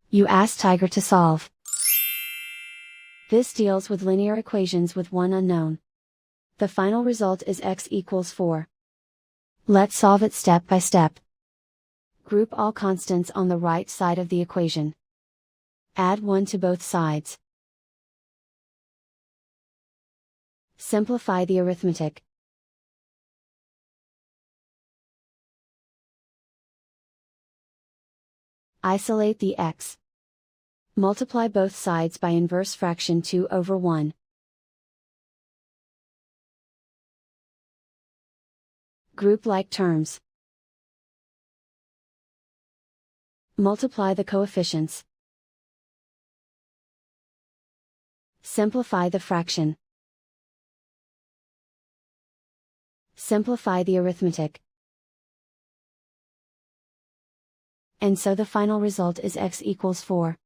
You ask Tiger to solve. This deals with linear equations with one unknown. The final result is x equals 4. Let's solve it step by step. Group all constants on the right side of the equation. Add 1 to both sides. Simplify the arithmetic. Isolate the x. Multiply both sides by inverse fraction 2/1. Group like terms. Multiply the coefficients. Simplify the fraction. Simplify the arithmetic. And so the final result is x equals 4.